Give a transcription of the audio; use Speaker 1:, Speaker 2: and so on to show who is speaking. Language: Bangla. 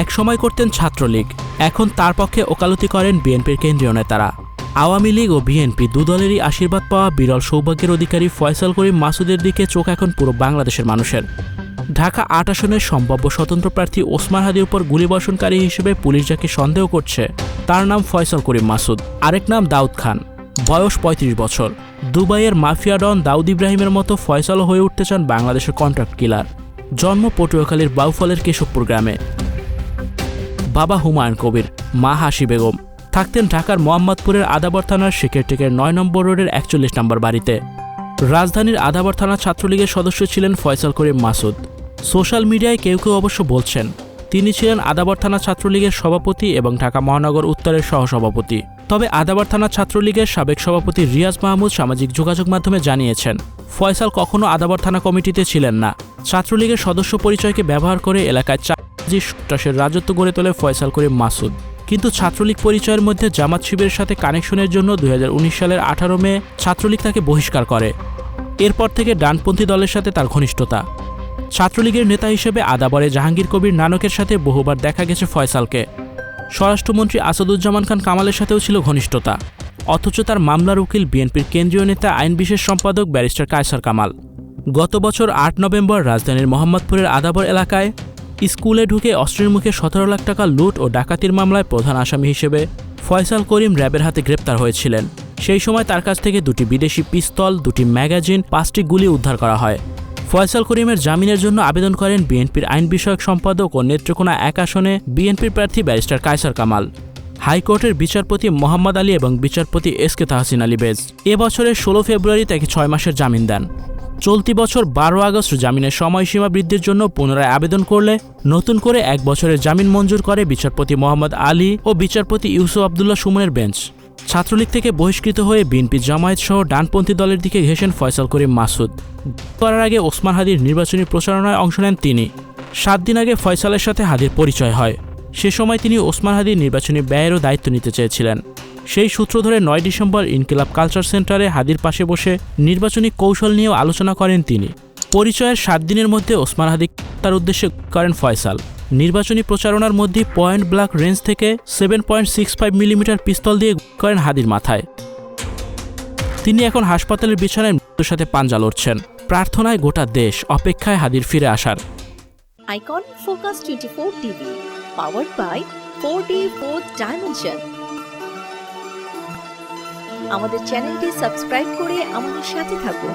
Speaker 1: একসময় করতেন ছাত্রলীগ, এখন তার পক্ষে ওকালতি করেন বিএনপির কেন্দ্রীয় নেতারা। আওয়ামী লীগ ও বিএনপি দুদলেরই আশীর্বাদ পাওয়া বিরল সৌভাগ্যের অধিকারী ফয়সাল করিম মাসুদের দিকে চোখ এখন পুরো বাংলাদেশের মানুষের। ঢাকা ৮ আসনের সম্ভাব্য স্বতন্ত্র প্রার্থী ওসমান হাদির উপর গুলিবর্ষণকারী হিসেবে পুলিশ যাকে সন্দেহ করছে তার নাম ফয়সাল করিম মাসুদ, আরেক নাম দাউদ খান। বয়স ৩৫ বছর। দুবাইয়ের মাফিয়া ডন দাউদ ইব্রাহিমের মতো ফয়সালও হয়ে উঠতে চান বাংলাদেশের কন্ট্রাক্ট কিলার। জন্ম পটুয়াখালীর বাউফলের কেশবপুর গ্রামে। বাবা হুমায়ুন কবির, মা হাসি বেগম। থাকতেন ঢাকার মোহাম্মদপুরের আদাবর থানার শেখেরটেকের ৯ নম্বর রোডের ৪১ নম্বর বাড়িতে। রাজধানীর আদাবর থানা ছাত্রলীগের সদস্য ছিলেন ফয়সাল করিম মাসুদ। সোশ্যাল মিডিয়ায় কেউ কেউ অবশ্য বলছেন তিনি ছিলেন আদাবর থানা ছাত্রলীগের সভাপতি এবং ঢাকা মহানগর উত্তরের সহসভাপতি। তবে আদাবর থানা ছাত্রলীগের সাবেক সভাপতি রিয়াজ মাহমুদ সামাজিক যোগাযোগ মাধ্যমে জানিয়েছেন ফয়সাল কখনো আদাবর থানা কমিটিতে ছিলেন না। ছাত্রলীগের সদস্য পরিচয়কে ব্যবহার করে এলাকায় সন্ত্রাসের রাজত্ব গড়ে তোলে ফয়সাল করিম মাসুদ। কিন্তু ছাত্রলীগ পরিচয়ের মধ্যে জামাত শিবিরের সাথে কানেকশনের জন্য ২০১৯ সালের ১৮ মে ছাত্রলীগ তাকে বহিষ্কার করে। এরপর থেকে ডানপন্থী দলের সাথে তার ঘনিষ্ঠতা। ছাত্রলীগের নেতা হিসেবে আদাবরে জাহাঙ্গীর কবির নানকের সাথে বহুবার দেখা গেছে ফয়সালকে। স্বরাষ্ট্রমন্ত্রী আসাদুজ্জামান খান কামালের সাথেও ছিল ঘনিষ্ঠতা। অথচ তার মামলার উকিল বিএনপির কেন্দ্রীয় নেতা আইন বিশেষ সম্পাদক ব্যারিস্টার কায়সার কামাল। গত বছর ৮ নভেম্বর রাজধানীর মোহাম্মদপুরের আদাবর এলাকায় স্কুলে ঢুকে অস্ত্রের মুখে ১৭ লাখ টাকা লুট ও ডাকাতির মামলায় প্রধান আসামি হিসেবে ফয়সাল করিম র্যাবের হাতে গ্রেপ্তার হয়েছিলেন। সেই সময় তার কাছ থেকে ২টি বিদেশি পিস্তল, ২টি ম্যাগাজিন, ৫টি গুলি উদ্ধার করা হয়। ফয়সাল করিমের জামিনের জন্য আবেদন করেন বিএনপির আইন বিষয়ক সম্পাদক ও নেত্রকোনা ১ আসনে বিএনপির প্রার্থী ব্যারিস্টার কায়সার কামাল। হাইকোর্টের বিচারপতি মোহাম্মদ আলী এবং বিচারপতি এসকে তাহসিন আলী বেজ এ বছরের ১৬ ফেব্রুয়ারি তাকে ৬ মাসের জামিন দেন। চলতি বছর ১২ আগস্ট জামিনের সময়সীমা বৃদ্ধির জন্য পুনরায় আবেদন করলে নতুন করে ১ বছরের জামিন মঞ্জুর করে বিচারপতি মোহাম্মদ আলী ও বিচারপতি ইউসুফ আবদুল্লাহ সুমনের বেঞ্চ। ছাত্রলীগ থেকে বহিষ্কৃত হয়ে বিএনপি জামায়াত সহ ডানপন্থী দলের দিকে ঘেঁষেন ফয়সাল করিম মাসুদ। করার আগে ওসমান হাদির নির্বাচনী প্রচারণায় অংশ নেন তিনি। ৭ দিন আগে ফয়সালের সাথে হাদির পরিচয় হয়। সে সময় তিনি ওসমান হাদির নির্বাচনী ব্যয়েরও দায়িত্ব নিতে চেয়েছিলেন। সেই সূত্র ধরে ৯ ডিসেম্বর ইনকিলাব কালচার সেন্টারে হাদির পাশে বসে নির্বাচনী কৌশল নিয়েও আলোচনা করেন তিনি। পরিচয়ের ৭ দিনের মধ্যে ওসমান হাদি তার উদ্দেশ্যে করেন ফয়সাল। নির্বাচনী প্রচারণার মধ্যে পয়েন্ট ব্ল্যাঙ্ক রেঞ্জ থেকে 7.65 মিলিমিটার পিস্তল দিয়ে করেন হাদির মাথায়। তিনি এখন হাসপাতালের বিছানায় মৃত্যুর সাথে পাঞ্জা লড়ছেন। প্রার্থনায় গোটা দেশ, অপেক্ষায় হাদির ফিরে আসার।
Speaker 2: Icon focus 24 TV, powered by 4D Fourth Dimension। আমাদের চ্যানেলটি সাবস্ক্রাইব করে আমাদের সাথে থাকুন।